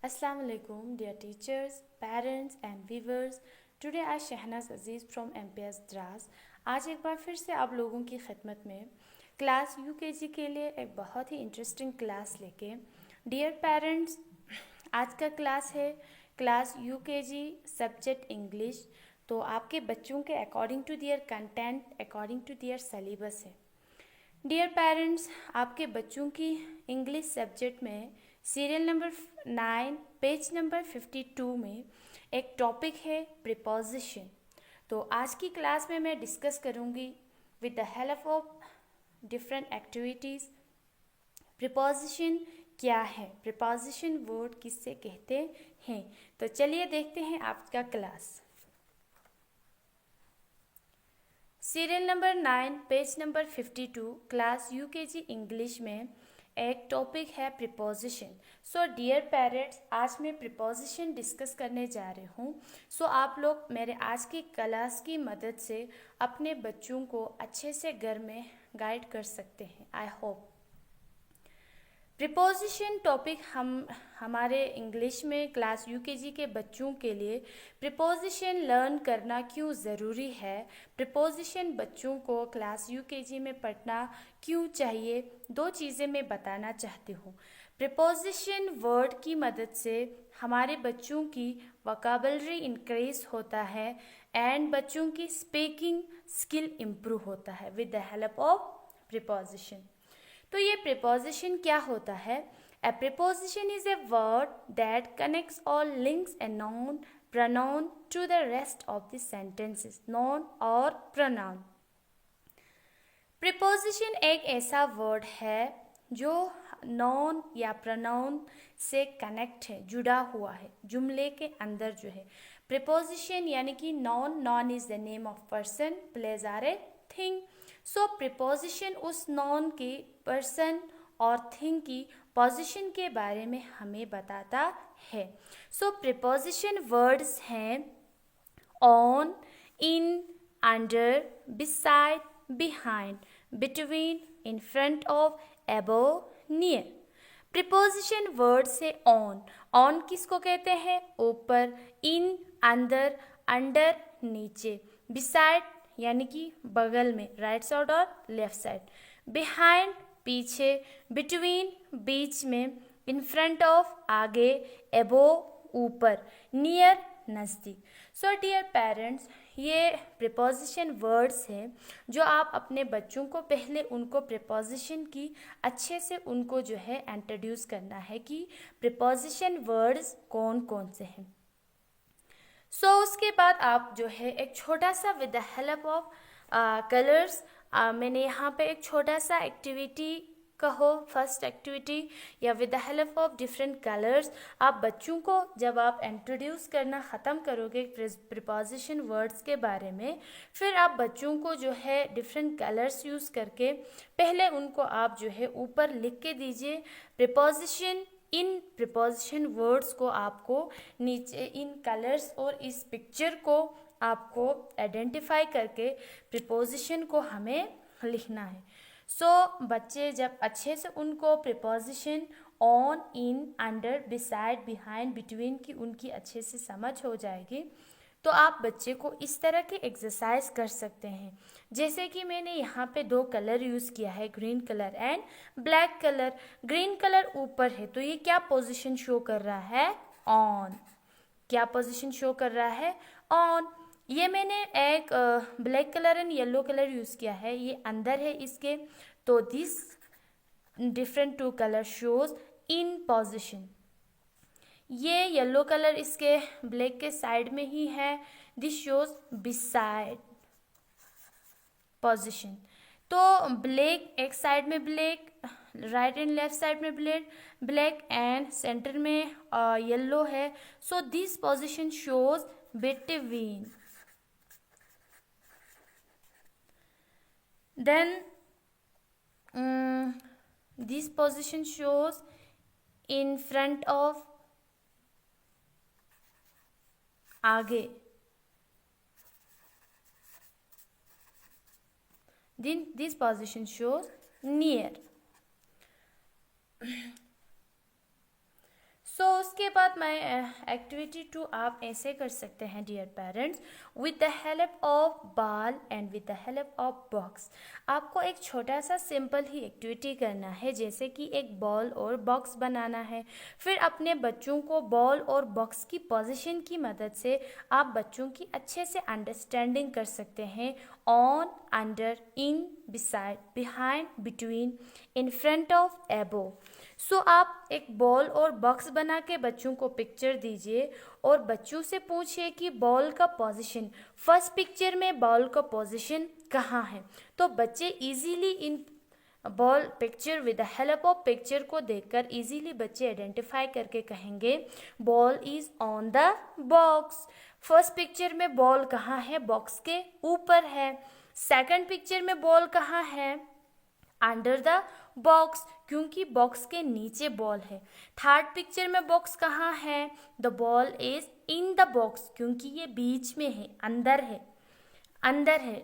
Assalamu alaikum, dear teachers, parents and viewers. Today I Shahnaz Aziz from MPS Dras आज एक बार फिर से आप लोगों की खिदमत में क्लास UKG के लिए एक बहुत ही इंटरेस्टिंग क्लास लेके। डियर पेरेंट्स, आज का क्लास है क्लास UKG सब्जेक्ट इंग्लिश। तो आपके बच्चों के according to their content, according to their syllabus है। डियर पेरेंट्स, आपके बच्चों की इंग्लिश सब्जेक्ट में सीरियल नंबर 9 पेज नंबर 52 में एक टॉपिक है प्रीपोजिशन। तो आज की क्लास में मैं डिस्कस करूँगी with the help of different activities preposition क्या है, प्रीपोजिशन वर्ड किससे कहते हैं। तो चलिए देखते हैं आपका class. Serial number 9 page number 52 class UKG English में एक टॉपिक है प्रीपोजिशन। सो डियर पेरेंट्स, आज मैं प्रीपोजिशन डिस्कस करने जा रही हूँ। सो आप लोग मेरे आज की क्लास की मदद से अपने बच्चों को अच्छे से घर में गाइड कर सकते हैं। आई होप प्रीपोजिशन टॉपिक हमारे इंग्लिश में क्लास UKG के बच्चों के लिए प्रीपोजिशन लर्न करना क्यों ज़रूरी है, प्रीपोजिशन बच्चों को क्लास UKG में पढ़ना क्यों चाहिए, दो चीज़ें मैं बताना चाहती हूँ। प्रीपोजिशन वर्ड की मदद से हमारे बच्चों की वोकैबुलरी इंक्रीज होता है एंड बच्चों की स्पीकिंग स्किल इम्प्रूव होता है with the help of preposition. तो ये प्रीपोजिशन क्या होता है? A preposition is a word that connects or links a noun, pronoun to the rest of the sentences. Noun और pronoun। प्रीपोजिशन एक ऐसा वर्ड है जो नॉन या प्रोनाउन से कनेक्ट है, जुड़ा हुआ है जुमले के अंदर जो है। प्रीपोजिशन यानी कि noun is the name of person, place or a thing. So preposition उस नॉन के, पर्सन और थिंग की पोजीशन के बारे में हमें बताता है। सो प्रीपोजिशन वर्ड्स हैं on, in, under, beside, behind, between, in front of, above, near. Preposition word से ऑन किसको कहते हैं? ऊपर, इन अंदर, अंडर नीचे, बिसाइड यानी कि बगल में, राइट साइड और लेफ्ट साइड, बिहाइंड पीछे, बिटवीन बीच में, इन फ्रंट ऑफ आगे, एबोव ऊपर, नियर नज़दीक। सो डियर पेरेंट्स, ये प्रीपोजिशन वर्ड्स हैं जो आप अपने बच्चों को पहले उनको प्रीपोजिशन की अच्छे से उनको जो है इंट्रोड्यूस करना है कि प्रीपोजिशन वर्ड्स कौन कौन से हैं। सो उसके बाद आप जो है एक छोटा सा with the help of colours, मैंने यहाँ पे एक छोटा सा एक्टिविटी कहो, फर्स्ट एक्टिविटी, या with the help of different colours आप बच्चों को जब आप इंट्रोड्यूस करना ख़त्म करोगे प्रीपोजिशन वर्ड्स के बारे में, फिर आप बच्चों को जो है डिफरेंट कलर्स यूज़ करके पहले उनको आप जो है ऊपर लिख के दीजिए प्रीपोजिशन। इन प्रीपोजिशन वर्ड्स को आपको नीचे इन कलर्स और इस पिक्चर को आपको आइडेंटिफाई करके प्रीपोजिशन को हमें लिखना है। सो बच्चे जब अच्छे से उनको preposition on, in, under, beside, behind, between की उनकी अच्छे से समझ हो जाएगी, तो आप बच्चे को इस तरह की एक्सरसाइज कर सकते हैं। जैसे कि मैंने यहाँ पे दो कलर यूज़ किया है, green colour and black colour. Green colour ऊपर है तो ये क्या पोजीशन शो कर रहा है? ऑन। क्या पोजीशन शो कर रहा है? ऑन। ये मैंने एक black colour and yellow colour use किया है, ये अंदर है इसके, तो this different two colour shows in position. ये येलो कलर इसके ब्लैक के साइड में ही है, दिस शोज बिसाइड पोजीशन। तो ब्लैक एक साइड में black, right and left side में ब्लैक एंड सेंटर में येलो है, so this position shows between. Then this position shows in front of, आगे। Then this position shows near। सो उसके बाद मैं एक्टिविटी 2 आप ऐसे कर सकते हैं dear parents, with the help of ball and with the help of box. आपको एक छोटा सा सिंपल ही एक्टिविटी करना है, जैसे कि एक बॉल और बॉक्स बनाना है। फिर अपने बच्चों को बॉल और बॉक्स की पोजीशन की मदद से आप बच्चों की अच्छे से अंडरस्टैंडिंग कर सकते हैं। On, under, in, beside, behind, between, in front of, above. So आप एक बॉल और बॉक्स बना के बच्चों को पिक्चर दीजिए और बच्चों से पूछिए कि बॉल का पोजीशन, फर्स्ट पिक्चर में बॉल का पोजीशन कहाँ है। तो बच्चे easily in ball picture with the help of picture को देखकर इजीली बच्चे आइडेंटिफाई करके कहेंगे ball is on the box. First picture में बॉल कहाँ है, बॉक्स के ऊपर है। सेकंड पिक्चर में बॉल कहाँ है, अंडर द बॉक्स, क्योंकि बॉक्स के नीचे बॉल है। थर्ड पिक्चर में बॉक्स कहाँ है, the ball is in the box, क्योंकि ये बीच में है, अंदर है, अंदर है।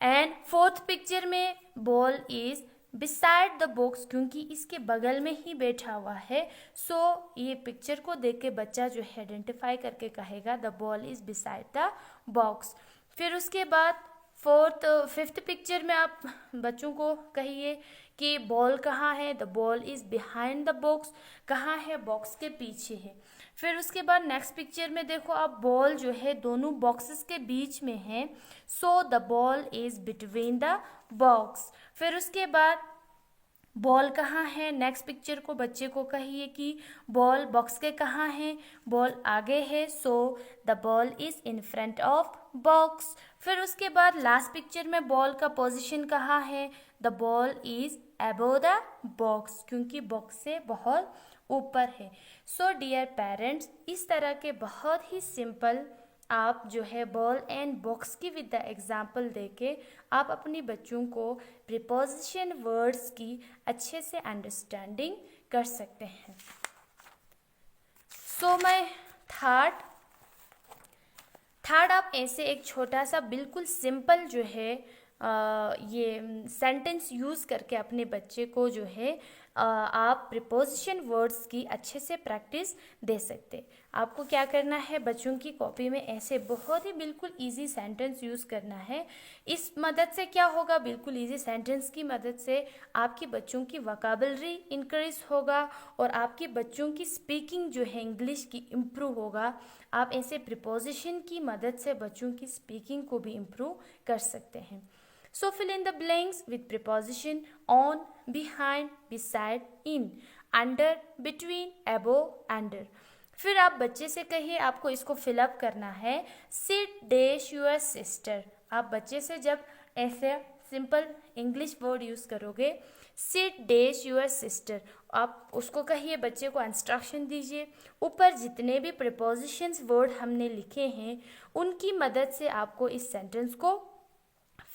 एंड फोर्थ पिक्चर में ball is beside the box, क्योंकि इसके बगल में ही बैठा हुआ है। सो ये पिक्चर को देख के बच्चा जो है आइडेंटिफाई करके कहेगा the ball is beside the box. फिर उसके बाद फिफ्थ पिक्चर में आप बच्चों को कहिए कि बॉल कहाँ है, the ball is behind the box, कहाँ है, बॉक्स के पीछे है। फिर उसके बाद नेक्स्ट पिक्चर में देखो आप, बॉल जो है दोनों बॉक्सेस के बीच में है। So the ball is between the box. फिर उसके बाद बॉल कहाँ है, नेक्स्ट पिक्चर को बच्चे को कहिए कि बॉल बॉक्स के कहाँ है, बॉल आगे है। So the ball is in front of box. फिर उसके बाद लास्ट पिक्चर में बॉल का पोजीशन कहाँ है, the ball is above the box, क्योंकि बॉक्स से बहुत ऊपर है। सो डियर पेरेंट्स, इस तरह के बहुत ही सिंपल आप जो है बॉल एंड बॉक्स की विद द एग्जाम्पल देके आप अपने बच्चों को प्रीपोजिशन वर्ड्स की अच्छे से अंडरस्टैंडिंग कर सकते हैं। सो मैं थर्ड आप ऐसे एक छोटा सा बिल्कुल सिंपल जो है ये सेंटेंस यूज़ करके अपने बच्चे को जो है आप प्रीपोजिशन वर्ड्स की अच्छे से प्रैक्टिस दे सकते। आपको क्या करना है, बच्चों की कॉपी में ऐसे बहुत ही बिल्कुल इजी सेंटेंस यूज़ करना है। इस मदद से क्या होगा, बिल्कुल इजी सेंटेंस की मदद से आपके बच्चों की वोकैबुलरी इंक्रीज होगा और आपके बच्चों की स्पीकिंग जो है इंग्लिश की इम्प्रूव होगा। आप ऐसे प्रीपोजिशन की मदद से बच्चों की स्पीकिंग को भी इम्प्रूव कर सकते हैं। So fill in the blanks with preposition on, behind, beside, in, under, between, above, under. फिर आप बच्चे से कहिए, आपको इसको फिलअप करना है। Sit dash your sister। आप बच्चे से जब ऐसे सिंपल इंग्लिश वर्ड यूज़ करोगे, सिट डैश योर सिस्टर, आप उसको कहिए, बच्चे को इंस्ट्रक्शन दीजिए। ऊपर जितने भी प्रीपोजिशंस वर्ड हमने लिखे हैं उनकी मदद से आपको इस सेंटेंस को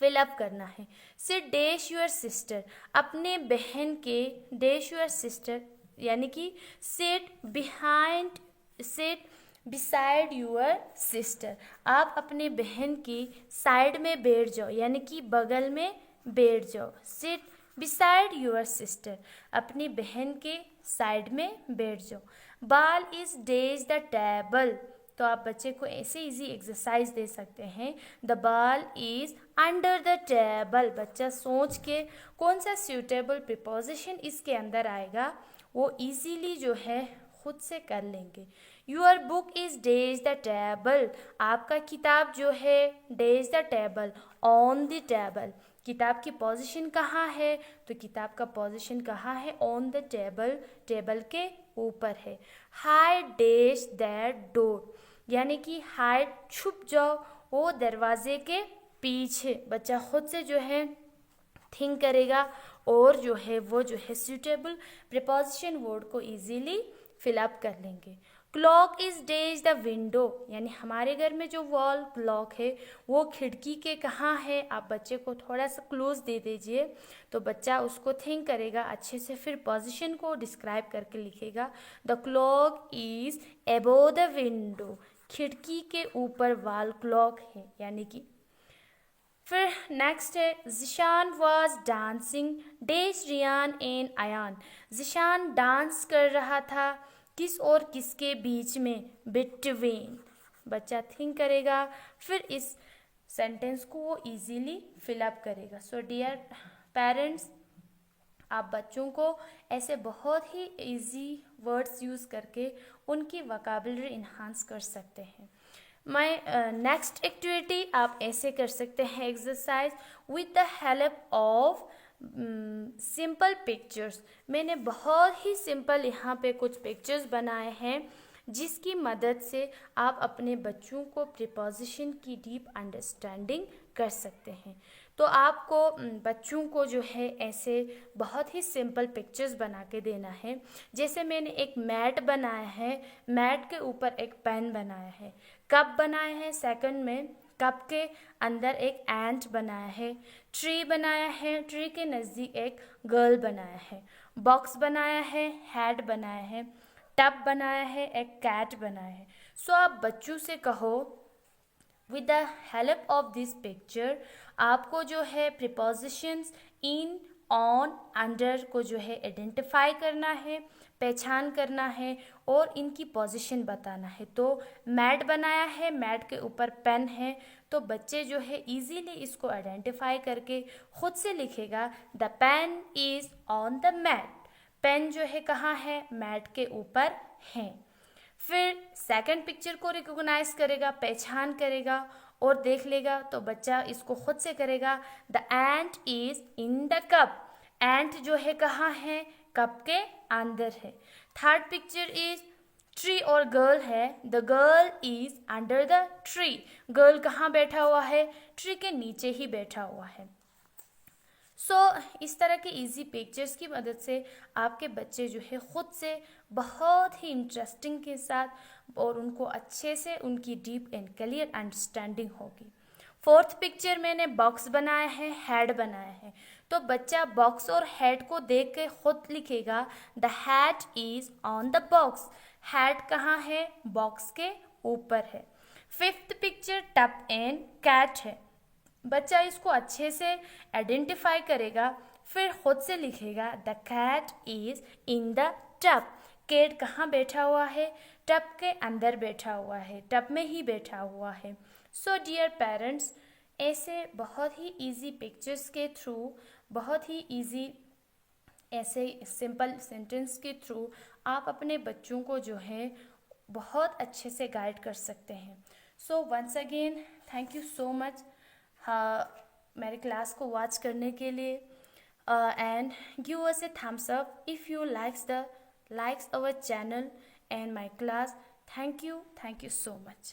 फिलअप करना है। सिट डैश योर सिस्टर, अपने बहन के, डैश योर सिस्टर यानी कि sit behind, sit beside your sister, आप अपने बहन की साइड में बैठ जाओ यानी कि बगल में बैठ जाओ। सिट बिसाइड योर सिस्टर, अपनी बहन के साइड में बैठ जाओ। बाल इज डैश द टेबल, तो आप बच्चे को ऐसे इजी एक्सरसाइज दे सकते हैं। The ball is under the table, बच्चा सोच के कौन सा सूटेबल प्रीपोजिशन इसके अंदर आएगा वो इजीली जो है खुद से कर लेंगे। Your book is dash the table, आपका किताब जो है dash the table, on the table, किताब की पोजीशन कहाँ है, तो किताब का पोजीशन कहाँ है, ऑन द टेबल, टेबल के ऊपर है। हाइड डैश दैट डोर, यानी कि हाइड छुप जाओ वो दरवाजे के पीछे, बच्चा खुद से जो है थिंक करेगा और जो है वो जो है सूटेबल प्रीपोजिशन वर्ड को इजीली फिलअप कर लेंगे। Clock is dash the window, यानी हमारे घर में जो वॉल क्लॉक है वो खिड़की के कहाँ है, आप बच्चे को थोड़ा सा क्लूज दे दीजिए तो बच्चा उसको थिंक करेगा अच्छे से, फिर पोजीशन को डिस्क्राइब करके लिखेगा। The clock is above the window, खिड़की के ऊपर वॉल क्लॉक है यानी कि। फिर नेक्स्ट है Zeeshan was dancing dash Riyan and Ayan, Zeeshan dance कर रहा था किस और किसके बीच में, बिटवीन। बच्चा थिंक करेगा, फिर इस सेंटेंस को वो इजीली फिलअप करेगा। सो डियर पेरेंट्स, आप बच्चों को ऐसे बहुत ही इजी वर्ड्स यूज़ करके उनकी वोकैबुलरी इन्हांस कर सकते हैं। नेक्स्ट एक्टिविटी आप ऐसे कर सकते हैं exercise with the help of simple pictures. मैंने बहुत ही सिंपल यहाँ पे कुछ पिक्चर्स बनाए हैं जिसकी मदद से आप अपने बच्चों को प्रीपोजिशन की डीप अंडरस्टैंडिंग कर सकते हैं। तो आपको बच्चों को जो है ऐसे बहुत ही सिंपल पिक्चर्स बना के देना है। जैसे मैंने एक मैट बनाया है, मैट के ऊपर एक पेन बनाया है, कप बनाया है, सेकंड में कप के अंदर एक एंट बनाया है, ट्री बनाया है, ट्री के नज़दीक एक गर्ल बनाया है, बॉक्स बनाया है, हैट बनाया है, टब बनाया है, एक कैट बनाया है। सो आप बच्चों से कहो with the help of this picture आपको जो है प्रीपोजिशंस इन, ऑन, अंडर को जो है आइडेंटिफाई करना है, पहचान करना है और इनकी पोजीशन बताना है। तो मैट बनाया है, मैट के ऊपर पेन है, तो बच्चे जो है इजीली इसको आइडेंटिफाई करके खुद से लिखेगा the pen is on the mat. Pen जो है कहाँ है, मैट के ऊपर है। फिर सेकंड पिक्चर को रिकॉग्नाइज करेगा, पहचान करेगा और देख लेगा, तो बच्चा इसको खुद से करेगा the ant is in the cup. Ant जो है कहाँ है, कप के अंदर है। थर्ड पिक्चर इज ट्री और गर्ल है, the girl is under the tree. Girl कहाँ बैठा हुआ है, ट्री के नीचे ही बैठा हुआ है। इस तरह के इजी पिक्चर्स की मदद से आपके बच्चे जो है खुद से बहुत ही इंटरेस्टिंग के साथ और उनको अच्छे से उनकी डीप एंड क्लियर अंडरस्टैंडिंग होगी। फोर्थ पिक्चर मैंने बॉक्स बनाया है, हेड बनाया है, तो बच्चा बॉक्स और हेड को देख के खुद लिखेगा the hat is on the box. Hat कहाँ है, बॉक्स के ऊपर है। Fifth picture tub and cat है, बच्चा इसको अच्छे से आइडेंटिफाई करेगा, फिर खुद से लिखेगा the cat is in the tub. Cat कहाँ बैठा हुआ है, टब के अंदर बैठा हुआ है, टब में ही बैठा हुआ है। सो डियर पेरेंट्स, ऐसे बहुत ही इजी पिक्चर्स के थ्रू, बहुत ही इजी ऐसे सिंपल सेंटेंस के थ्रू आप अपने बच्चों को जो है बहुत अच्छे से गाइड कर सकते हैं। So once again thank you so much मेरे क्लास को वॉच करने के लिए, and give us a thumbs up if you likes our channel and my class. Thank you so much.